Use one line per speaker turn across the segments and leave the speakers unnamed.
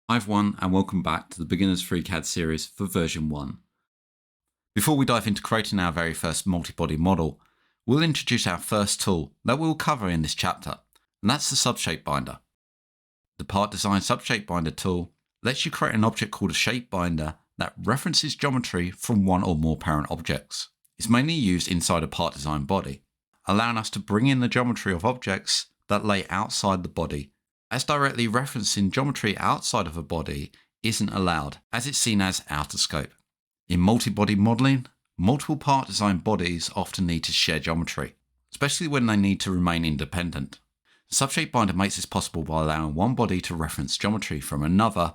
Hi everyone, and welcome back to the Beginner's FreeCAD series for version 1. Before we dive into creating our very first multi-body model, we'll introduce our first tool that we'll cover in this chapter, and that's the SubShape Binder. The Part Design SubShape Binder tool lets you create an object called a shape binder that references geometry from one or more parent objects. It's mainly used inside a part design body, allowing us to bring in the geometry of objects that lay outside the body, as directly referencing geometry outside of a body isn't allowed, as it's seen as out of scope. In multi-body modelling, multiple part design bodies often need to share geometry, especially when they need to remain independent. SubShape Binder makes this possible by allowing one body to reference geometry from another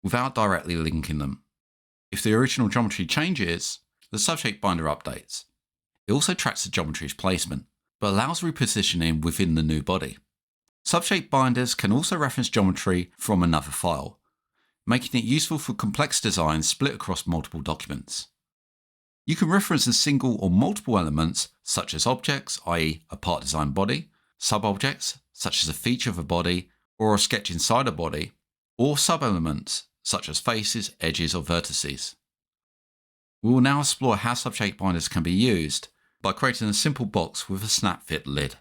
without directly linking them. If the original geometry changes, the SubShape Binder updates. It also tracks the geometry's placement, but allows repositioning within the new body. SubShape binders can also reference geometry from another file, making it useful for complex designs split across multiple documents. You can reference a single or multiple elements such as objects, i.e. a part design body, sub-objects such as a feature of a body or a sketch inside a body, or sub-elements such as faces, edges or vertices. We will now explore how SubShape binders can be used by creating a simple box with a snap fit lid.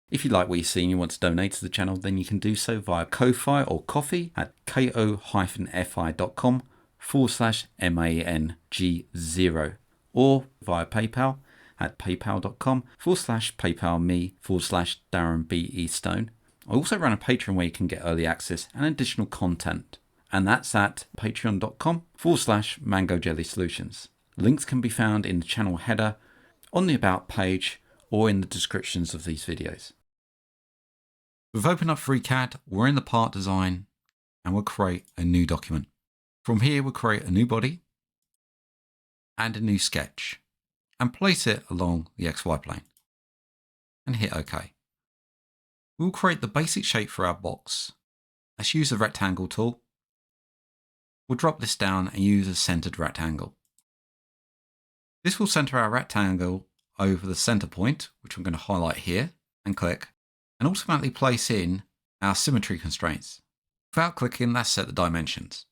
If you like what you see and you want to donate to the channel, then you can do so via Ko-Fi or Ko-fi at ko-fi.com/MANG0 or via PayPal at paypal.com/paypalme/DarrenBEstone. I also run a Patreon where you can get early access and additional content, and that's at patreon.com/MangoJellySolutions. Links can be found in the channel header, on the About page, or in the descriptions of these videos. We've opened up FreeCAD, we're in the part design, and we'll create a new document. From here, we'll create a new body and a new sketch and place it along the XY plane and hit OK. We'll create the basic shape for our box. Let's use the rectangle tool. We'll drop this down and use a centered rectangle. This will center our rectangle over the center point, which I'm going to highlight here and click, and automatically place in our symmetry constraints. Without clicking, let's set the dimensions.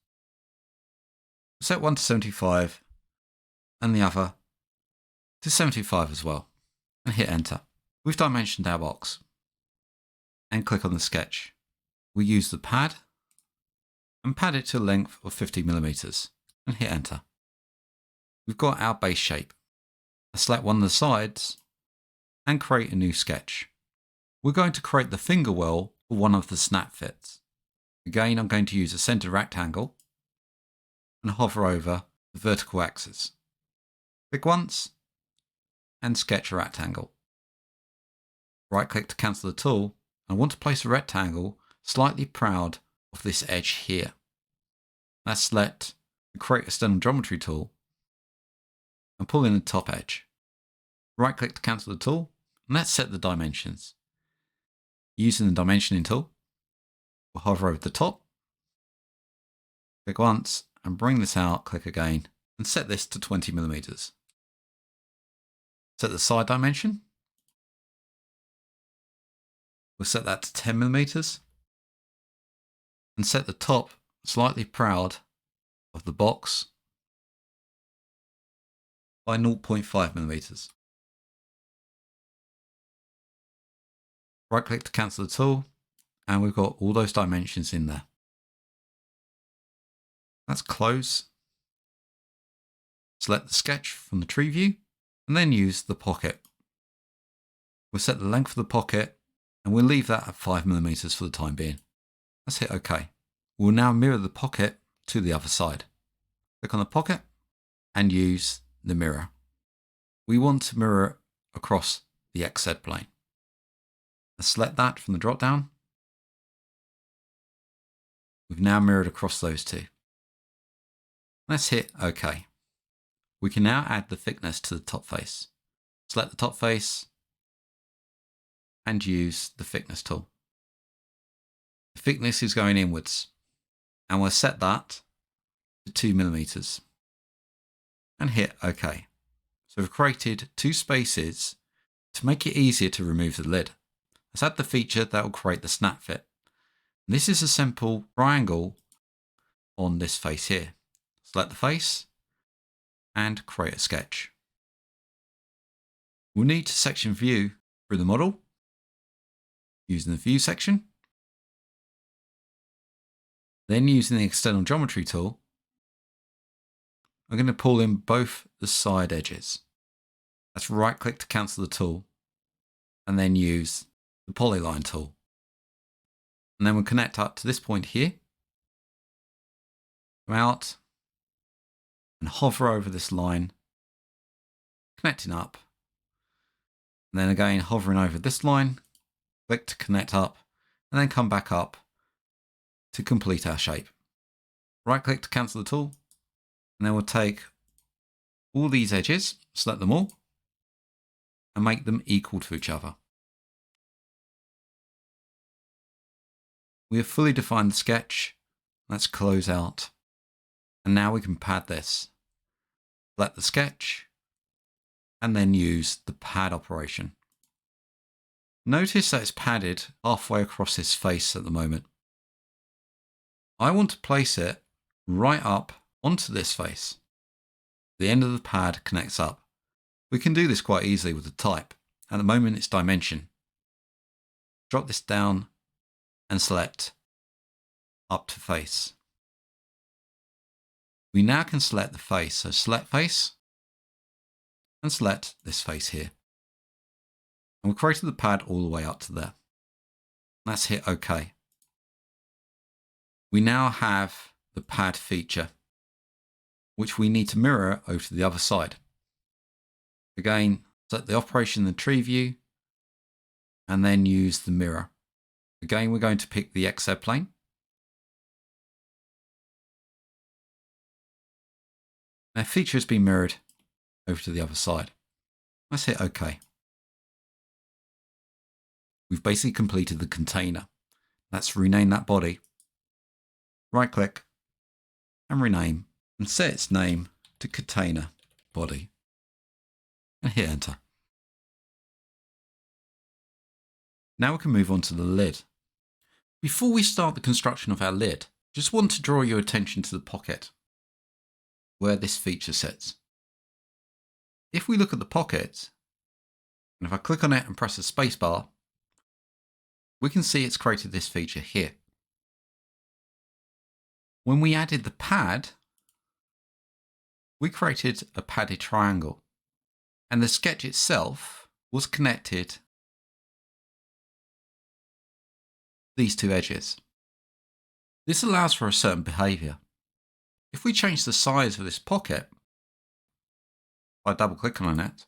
Set one to 75 and the other to 75 as well, and hit enter. We've dimensioned our box and click on the sketch. We use the pad and pad it to a length of 50mm and hit enter. We've got our base shape. Let's select one of the sides and create a new sketch. We're going to create the finger well for one of the snap fits. Again, I'm going to use a center rectangle and hover over the vertical axis. Click once and sketch a rectangle. Right click to cancel the tool. I want to place a rectangle slightly proud of this edge here. Let's select the Create External Geometry tool and pull in the top edge. Right click to cancel the tool and let's set the dimensions. Using the dimensioning tool, we'll hover over the top, click once and bring this out, click again and set this to 20mm. Set the side dimension. We'll set that to 10mm and set the top slightly proud of the box by 0.5mm. Right click to cancel the tool and we've got all those dimensions in there. Let's close. Select the sketch from the tree view and then use the pocket. We'll set the length of the pocket and we'll leave that at 5mm for the time being. Let's hit OK. We'll now mirror the pocket to the other side. Click on the pocket and use the mirror. We want to mirror it across the XZ plane. Let's select that from the drop down. We've now mirrored across those two. Let's hit OK. We can now add the thickness to the top face. Select the top face and use the thickness tool. The thickness is going inwards and we'll set that to 2mm and hit OK. So we've created two spaces to make it easier to remove the lid. Let's add the feature that will create the snap fit. This is a simple triangle on this face here. Select the face and create a sketch. We'll need to section view through the model using the view section. Then using the external geometry tool, I'm going to pull in both the side edges. Let's right click to cancel the tool and then use the polyline tool. And then we'll connect up to this point here. Come out and hover over this line, connecting up. And then again, hovering over this line, click to connect up, and then come back up to complete our shape. Right click to cancel the tool, and then we'll take all these edges, select them all, and make them equal to each other. We have fully defined the sketch. Let's close out. And now we can pad this. Select the sketch, and then use the pad operation. Notice that it's padded halfway across his face at the moment. I want to place it right up onto this face. The end of the pad connects up. We can do this quite easily with the type. At the moment it's dimension. Drop this down and select up to face. We now can select the face, so select face and select this face here. And we've created the pad all the way up to there. Let's hit OK. We now have the pad feature, which we need to mirror over to the other side. Again, set the operation in the tree view and then use the mirror. Again, we're going to pick the XZ plane. Our feature has been mirrored over to the other side. Let's hit OK. We've basically completed the container. Let's rename that body. Right click and rename and set its name to container body and hit enter. Now we can move on to the lid. Before we start the construction of our lid, just want to draw your attention to the pocket where this feature sits. If we look at the pocket, and if I click on it and press the spacebar, we can see it's created this feature here. When we added the pad, we created a padded triangle, and the sketch itself was connected to these two edges. This allows for a certain behavior. If we change the size of this pocket by double clicking on it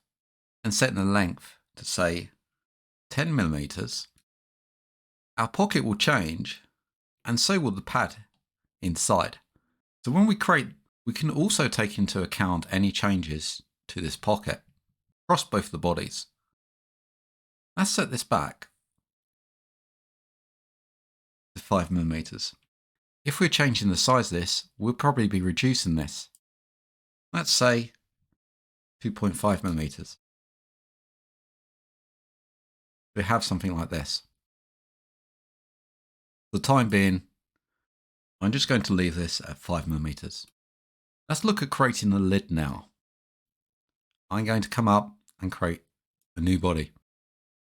and setting the length to say 10 millimeters, our pocket will change and so will the pad inside. So when we create, we can also take into account any changes to this pocket across both the bodies. Let's set this back to 5 millimeters. If we're changing the size of this, we'll probably be reducing this. Let's say 2.5 millimeters. We have something like this. For the time being, I'm just going to leave this at 5 millimeters. Let's look at creating the lid now. I'm going to come up and create a new body.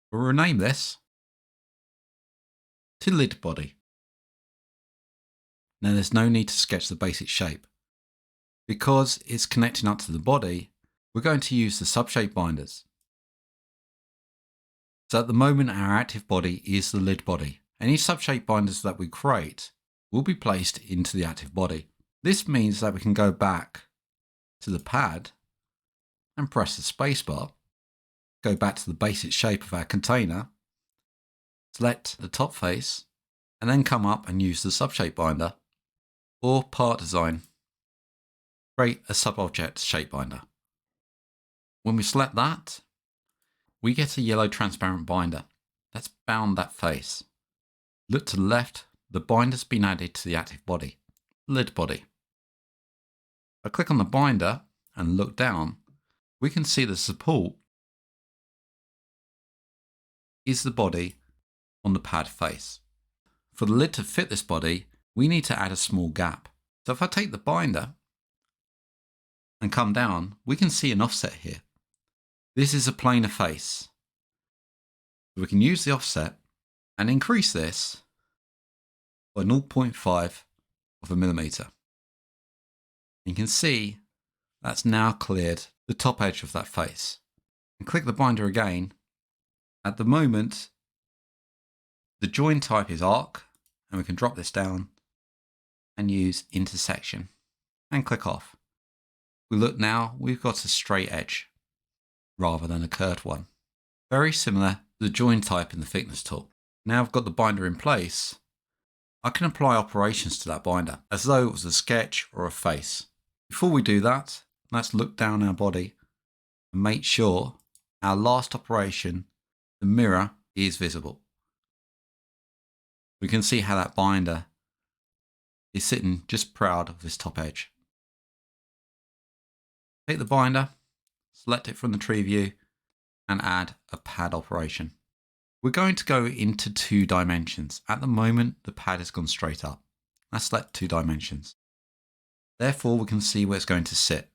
We'll rename this to lid body. Now there's no need to sketch the basic shape. Because it's connecting up to the body, we're going to use the SubShape binders. So at the moment our active body is the lid body. Any SubShape binders that we create will be placed into the active body. This means that we can go back to the pad and press the spacebar, go back to the basic shape of our container, select the top face, and then come up and use the SubShape binder or part design, create a sub-object shape binder. When we select that, we get a yellow transparent binder that's bound that face. Look to the left, the binder's been added to the active body, lid body. I click on the binder and look down, we can see the support is the body on the pad face. For the lid to fit this body, we need to add a small gap. So if I take the binder and come down, we can see an offset here. This is a planar face. We can use the offset and increase this by 0.5 of a millimeter. You can see that's now cleared the top edge of that face. And click the binder again. At the moment, the join type is arc, and we can drop this down and use intersection and click off. We look now, we've got a straight edge rather than a curved one. Very similar to the join type in the thickness tool. Now I've got the binder in place, I can apply operations to that binder as though it was a sketch or a face. Before we do that, let's look down our body and make sure our last operation, the mirror, is visible. We can see how that binder is sitting just proud of this top edge. Take the binder, select it from the tree view, and add a pad operation. We're going to go into 2 dimensions. At the moment, the pad has gone straight up. Let's select 2 dimensions. Therefore, we can see where it's going to sit.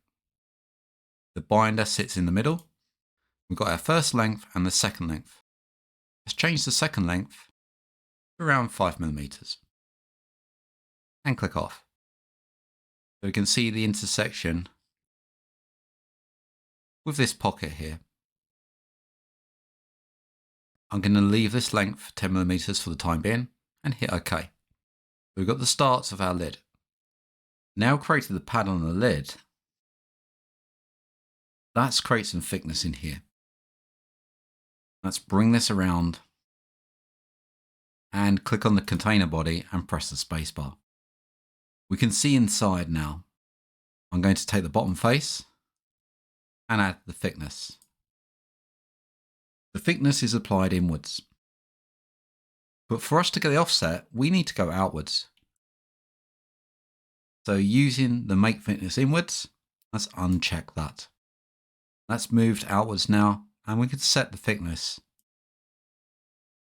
The binder sits in the middle. We've got our first length and the second length. Let's change the second length to around 5 millimeters and click off. So we can see the intersection with this pocket here. I'm going to leave this length 10 millimeters for the time being and hit OK. We've got the starts of our lid. Now created the pad on the lid. Let's create some thickness in here. Let's bring this around and click on the container body and press the spacebar. We can see inside now. I'm going to take the bottom face and add the thickness. The thickness is applied inwards. But for us to get the offset, we need to go outwards. So using the make thickness inwards, let's uncheck that. That's moved outwards now, and we can set the thickness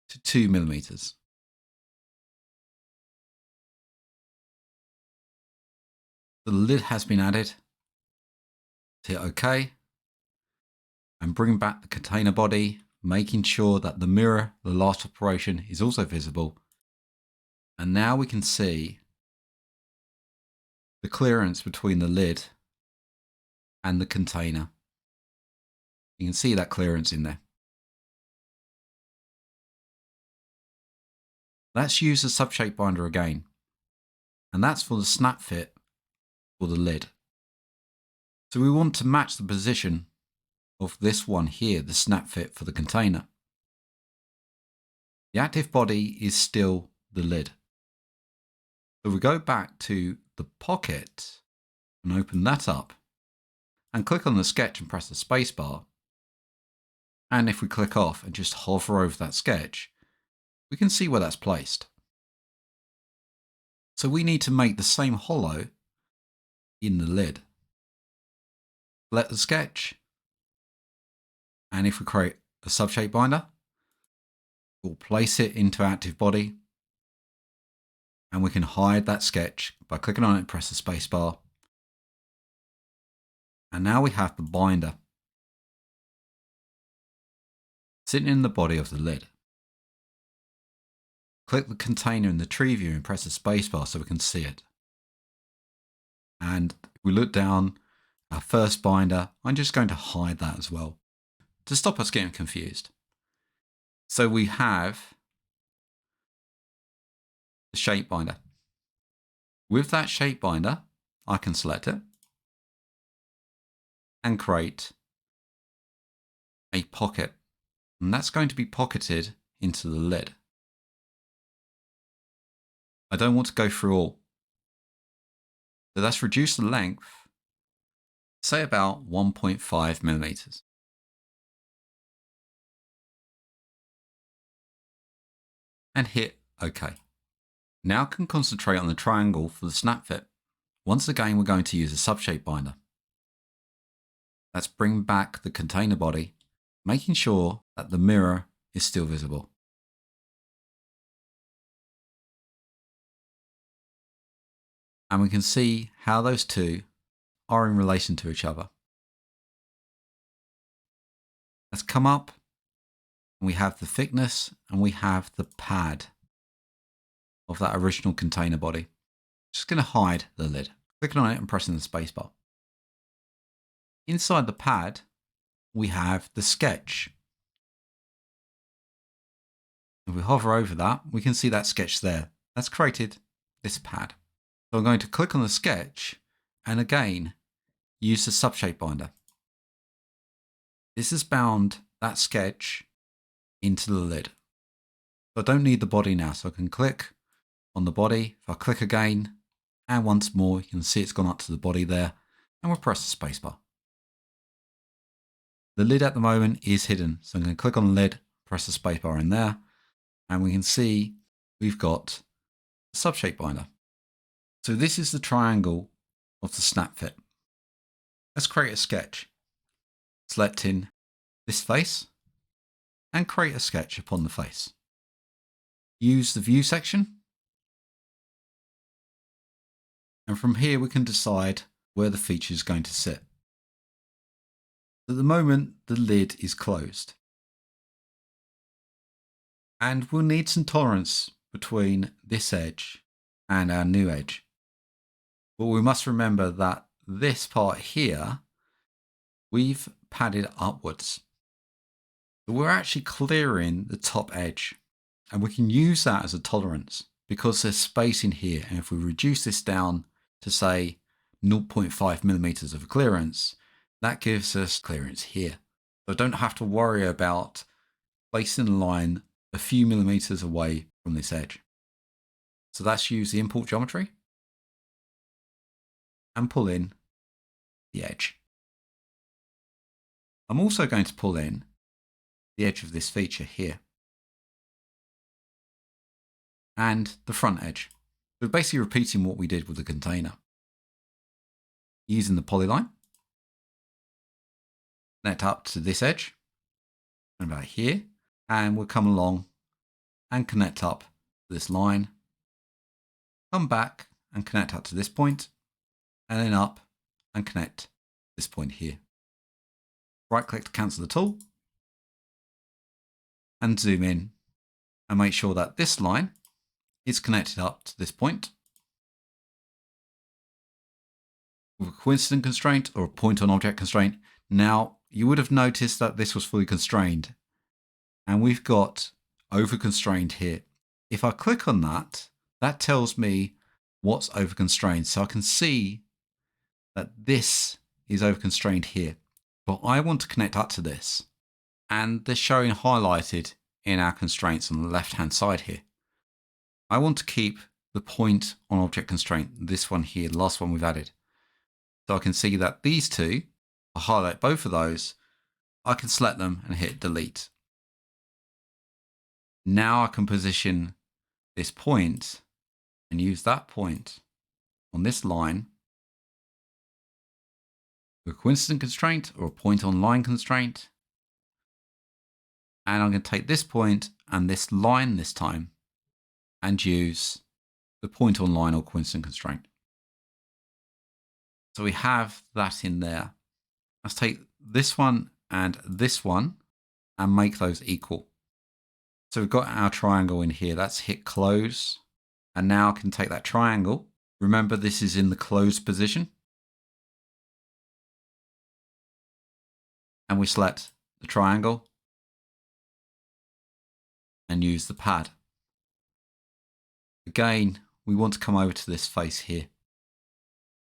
to 2 millimeters. The lid has been added. Hit OK. And bring back the container body, making sure that the mirror, the last operation, is also visible. And now we can see the clearance between the lid and the container. You can see that clearance in there. Let's use the SubShape Binder again. And that's for the snap fit for the lid. So we want to match the position of this one here, the snap fit for the container. The active body is still the lid. So we go back to the pocket and open that up and click on the sketch and press the spacebar. And if we click off and just hover over that sketch, we can see where that's placed. So we need to make the same hollow in the lid. Select the sketch. And if we create a SubShape Binder, we'll place it into active body. And we can hide that sketch by clicking on it and press the spacebar. And now we have the binder sitting in the body of the lid. Click the container in the tree view and press the spacebar so we can see it. And if we look down, our first binder, I'm just going to hide that as well to stop us getting confused. So we have the shape binder. With that shape binder, I can select it and create a pocket. And that's going to be pocketed into the lid. I don't want to go through all. So let's reduce the length, say about 1.5 millimeters. And hit OK. Now I can concentrate on the triangle for the snap fit. Once again, we're going to use a SubShape Binder. Let's bring back the container body, making sure that the mirror is still visible. And we can see how those two are in relation to each other. Let's come up and we have the thickness and we have the pad of that original container body. Just going to hide the lid. Clicking on it and pressing the spacebar. Inside the pad, we have the sketch. If we hover over that, we can see that sketch there. That's created this pad. So I'm going to click on the sketch and again, use the SubShape Binder. This has bound that sketch into the lid. So I don't need the body now, so I can click on the body. If I click again, and once more, you can see it's gone up to the body there, and we'll press the spacebar. The lid at the moment is hidden, so I'm going to click on the lid, press the spacebar in there, and we can see we've got the SubShape Binder. So this is the triangle of the snap fit. Let's create a sketch. Selecting this face and create a sketch upon the face. Use the view section. And from here we can decide where the feature is going to sit. At the moment, the lid is closed. And we'll need some tolerance between this edge and our new edge. But we must remember that this part here, we've padded upwards. So we're actually clearing the top edge. And we can use that as a tolerance because there's space in here. And if we reduce this down to say 0.5 millimeters of clearance, that gives us clearance here. So I don't have to worry about placing a line a few millimeters away from this edge. So that's use the import geometry and pull in the edge. I'm also going to pull in the edge of this feature here and the front edge. So basically repeating what we did with the container. Using the polyline, connect up to this edge and about here, and we'll come along and connect up to this line, come back and connect up to this point, and then up and connect this point here. Right click to cancel the tool and zoom in and make sure that this line is connected up to this point. With a coincident constraint or a point on object constraint. Now you would have noticed that this was fully constrained and we've got over constrained here. If I click on that, that tells me what's over constrained. So I can see that this is over constrained here, but I want to connect up to this and they're showing highlighted in our constraints on the left hand side here. I want to keep the point on object constraint, this one here, the last one we've added. So I can see that these two, I'll highlight both of those, I can select them and hit delete. Now I can position this point and use that point on this line with a coincident constraint or a point on line constraint. And I'm going to take this point and this line this time and use the point on line or coincident constraint. So we have that in there. Let's take this one and make those equal. So we've got our triangle in here. That's hit close. And now I can take that triangle. Remember, this is in the closed position. And we select the triangle and use the pad. Again, we want to come over to this face here.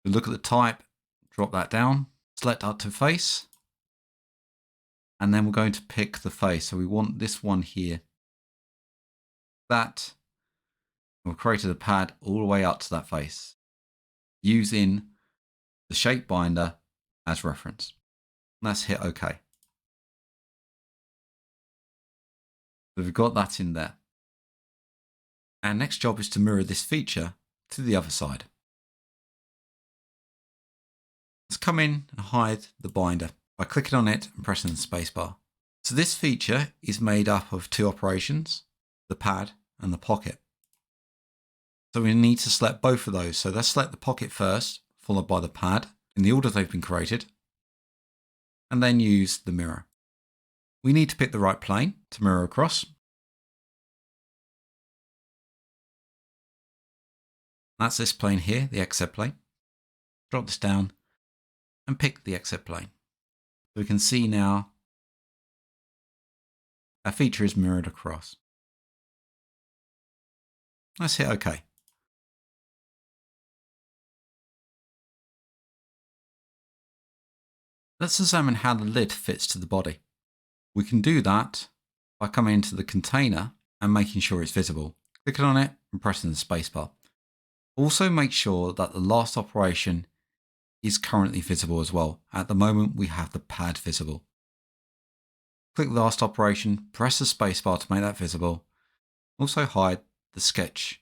We look at the type, drop that down, select up to face, and then we're going to pick the face. So we want this one here. That, we've created a pad all the way up to that face using the shape binder as reference. Let's hit OK. So we've got that in there. Our next job is to mirror this feature to the other side. Let's come in and hide the binder by clicking on it and pressing the spacebar. So this feature is made up of two operations, the pad and the pocket. So we need to select both of those. So let's select the pocket first, followed by the pad in the order they've been created, and then use the mirror. We need to pick the right plane to mirror across. That's this plane here, the XZ plane. Drop this down and pick the XZ plane. So we can see now our feature is mirrored across. Let's hit OK. Let's examine how the lid fits to the body. We can do that by coming into the container and making sure it's visible. Clicking on it and pressing the spacebar. Also make sure that the last operation is currently visible as well. At the moment we have the pad visible. Click the last operation, press the spacebar to make that visible. Also hide the sketch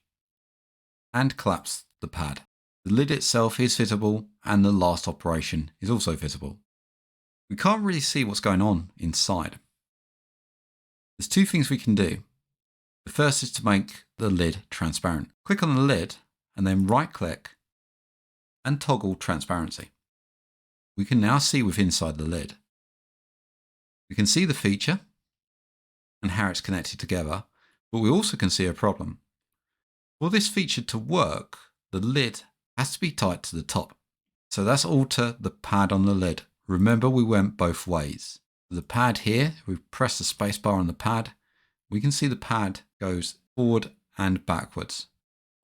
and collapse the pad. The lid itself is visible and the last operation is also visible. We can't really see what's going on inside. There's two things we can do. The first is to make the lid transparent. Click on the lid and then right click and toggle transparency. We can now see what's inside the lid. We can see the feature and how it's connected together, but we also can see a problem. For this feature to work, the lid has to be tight to the top. So let's alter the pad on the lid. Remember, we went both ways. The pad here, we press the spacebar on the pad, we can see the pad goes forward and backwards.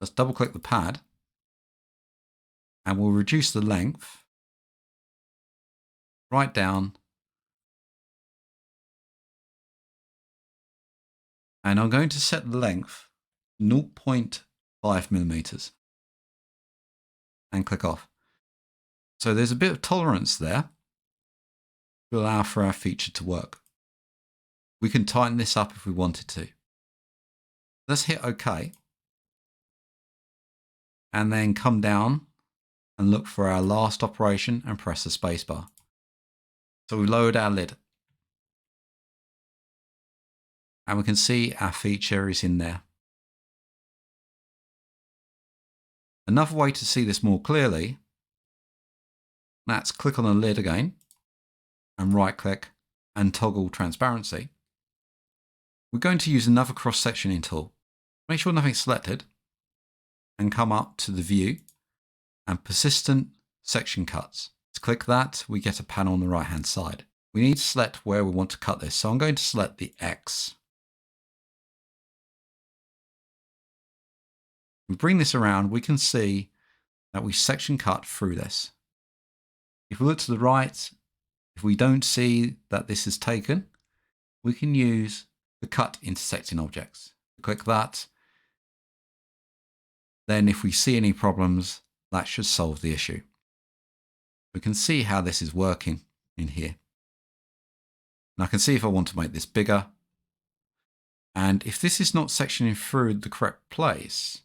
Let's double click the pad and we'll reduce the length right down. And I'm going to set the length 0.5 millimeters and click off. So there's a bit of tolerance there to allow for our feature to work. We can tighten this up if we wanted to. Let's hit OK. And then come down and look for our last operation and press the spacebar. So we lowered our lid. And we can see our feature is in there. Another way to see this more clearly, let's click on the lid again and right click and toggle transparency. We're going to use another cross-sectioning tool. Make sure nothing's selected and come up to the view and persistent section cuts. To click that, we get a panel on the right hand side. We need to select where we want to cut this. So I'm going to select the X. We bring this around, we can see that we section cut through this. If we look to the right, if we don't see that this is taken, we can use the cut intersecting objects. Click that. Then if we see any problems, that should solve the issue. We can see how this is working in here. And I can see if I want to make this bigger. And if this is not sectioning through the correct place,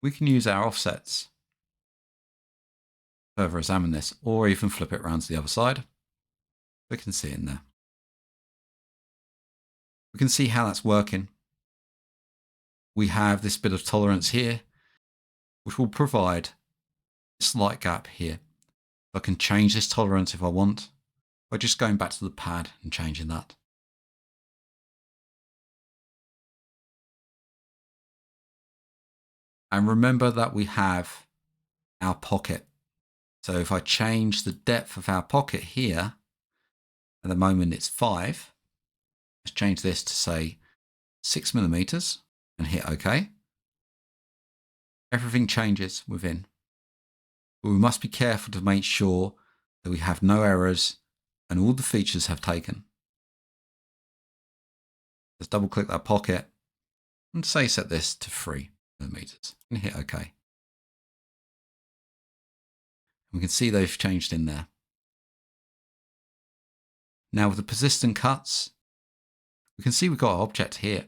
we can use our offsets to further examine this, or even flip it around to the other side. We can see it in there. We can see how that's working. We have this bit of tolerance here, which will provide a slight gap here. I can change this tolerance if I want by just going back to the pad and changing that. And remember that we have our pocket. So if I change the depth of our pocket here, at the moment it's 5. Let's change this to say 6 millimeters and hit OK. Everything changes within. But we must be careful to make sure that we have no errors and all the features have taken. Let's double click that pocket and say set this to 3 millimeters and hit OK. We can see they've changed in there. Now with the persistent cuts, we can see we've got our object here.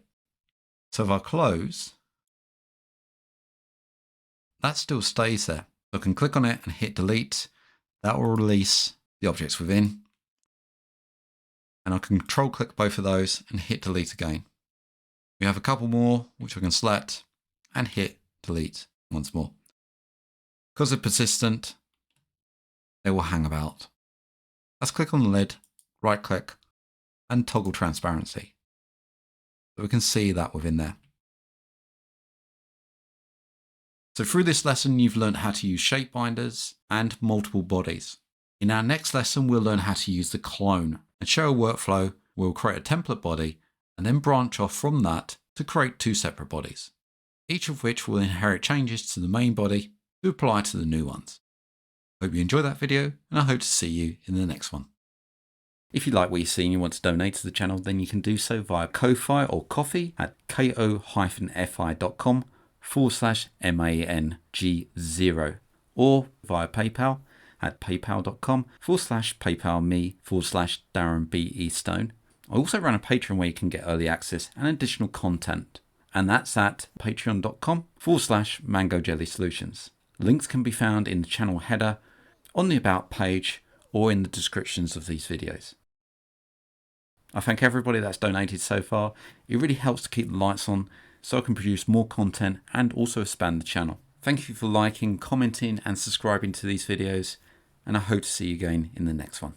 So if I close, that still stays there. So I can click on it and hit delete. That will release the objects within. And I can control click both of those and hit delete again. We have a couple more which I can select and hit delete once more. Because they're persistent, they will hang about. Let's click on the lid, right click, and toggle transparency. So we can see that within there. So through this lesson, you've learned how to use shape binders and multiple bodies. In our next lesson, we'll learn how to use the clone and show a workflow where we'll create a template body and then branch off from that to create two separate bodies, each of which will inherit changes to the main body to apply to the new ones. Hope you enjoyed that video, and I hope to see you in the next one. If you like what you see and you want to donate to the channel, then you can do so via Ko-Fi or Ko-fi at ko-fi.com/MANG0 or via PayPal at paypal.com/paypalme/DarrenBEstone. I also run a Patreon where you can get early access and additional content, and that's at patreon.com/MangoJellySolutions. Links can be found in the channel header, on the About page, or in the descriptions of these videos. I thank everybody that's donated so far. It really helps to keep the lights on so I can produce more content and also expand the channel. Thank you for liking, commenting and subscribing to these videos, and I hope to see you again in the next one.